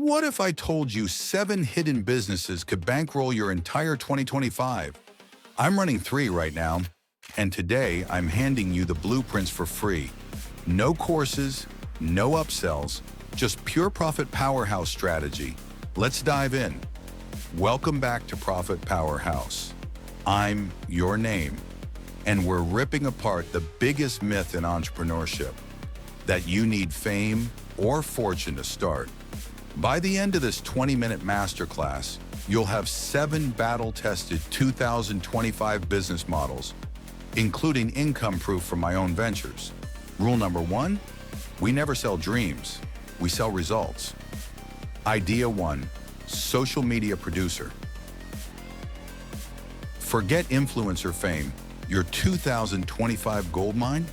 What if I told you 7 hidden businesses could bankroll your entire 2025? I'm running 3 right now, and today I'm handing you the blueprints for free. No courses, no upsells, just pure profit powerhouse strategy. Let's dive in. Welcome back to Profit Powerhouse. I'm your name, and we're ripping apart the biggest myth in entrepreneurship, that you need fame or fortune to start. By the end of this 20-minute masterclass, you'll have 7 battle-tested 2025 business models, including income proof from my own ventures. Rule number 1, we never sell dreams, we sell results. Idea 1, social media producer. Forget influencer fame, your 2025 goldmine?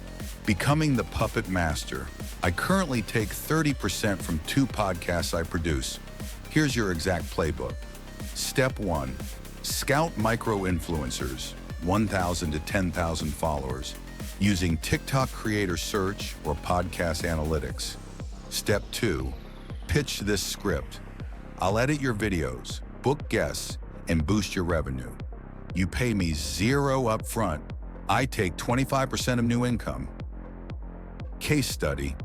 Becoming the puppet master. I currently take 30% from 2 podcasts I produce. Here's your exact playbook. Step 1, scout micro-influencers, 1,000 to 10,000 followers, using TikTok creator search or podcast analytics. Step 2, pitch this script. I'll edit your videos, book guests, and boost your revenue. You pay me 0 upfront. I take 25% of new income. Case study.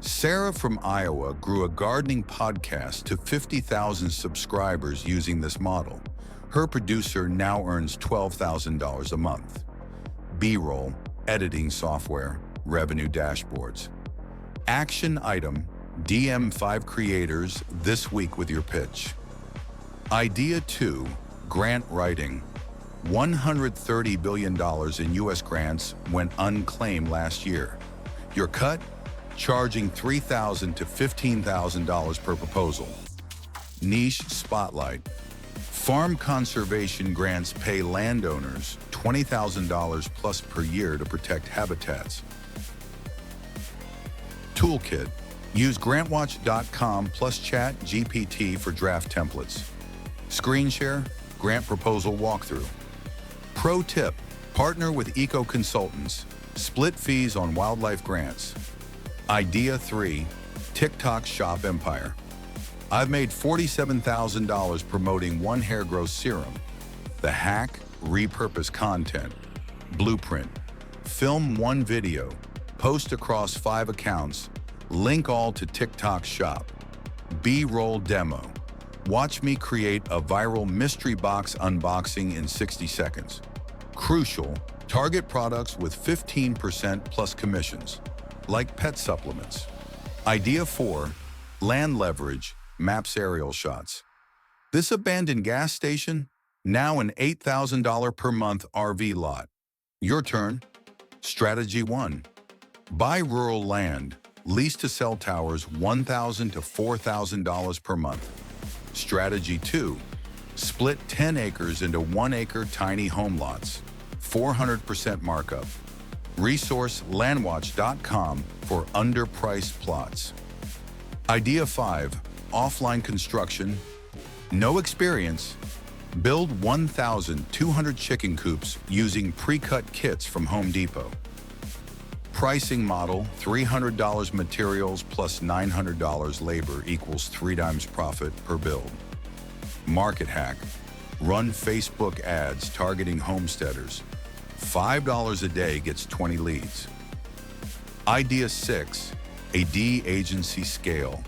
Sarah from Iowa grew a gardening podcast to 50,000 subscribers using this model. Her producer now earns $12,000 a month. B-roll, editing software, revenue dashboards. Action item, DM 5 creators this week with your pitch. Idea 2, grant writing. $130 billion in U.S. grants went unclaimed last year. Your cut? Charging $3,000 to $15,000 per proposal. Niche spotlight. Farm conservation grants pay landowners $20,000 plus per year to protect habitats. Toolkit. Use grantwatch.com plus ChatGPT for draft templates. Screen share, grant proposal walkthrough. Pro tip, partner with eco consultants. Split fees on wildlife grants. Idea 3, TikTok shop empire. I've made $47,000 promoting one hair growth serum. The hack, repurpose content. Blueprint, film 1 video, post across 5 accounts, link all to TikTok shop. B-roll demo. Watch me create a viral mystery box unboxing in 60 seconds. Crucial, target products with 15% plus commissions, like pet supplements. Idea 4, land leverage, maps aerial shots. This abandoned gas station, now an $8,000 per month RV lot. Your turn. Strategy 1, buy rural land, lease to cell towers $1,000 to $4,000 per month. Strategy 2, split 10 acres into 1-acre tiny home lots, 400% markup. Resource landwatch.com for underpriced plots. Idea 5, offline construction. No experience. Build 1,200 chicken coops using pre-cut kits from Home Depot. Pricing model, $300 materials plus $900 labor equals 3 times profit per build. Market hack, run Facebook ads targeting homesteaders. $5 a day gets 20 leads. Idea 6, a D agency scale.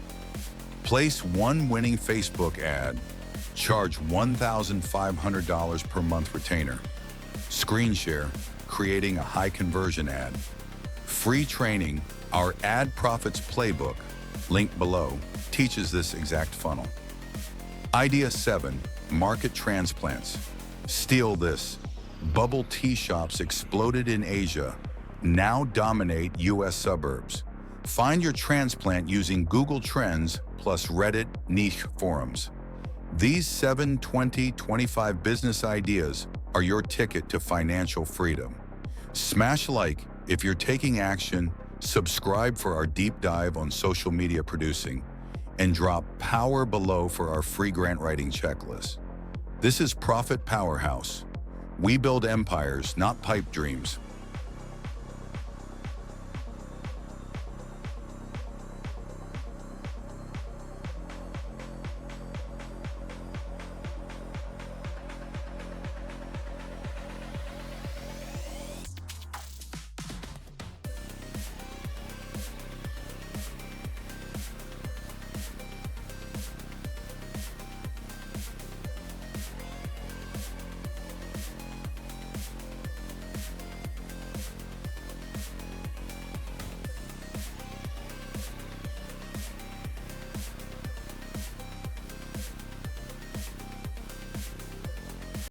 Place 1 winning Facebook ad, charge $1,500 per month retainer. Screen share, creating a high conversion ad. Free training, our Ad Profits Playbook, link below, teaches this exact funnel. Idea 7, market transplants. Steal this. Bubble tea shops exploded in Asia, now dominate U.S. suburbs. Find your transplant using Google Trends plus Reddit niche forums. These 7 2025 business ideas are your ticket to financial freedom. Smash like if you're taking action, subscribe for our deep dive on social media producing, and drop power below for our free grant writing checklist. This is Profit Powerhouse. We build empires, not pipe dreams.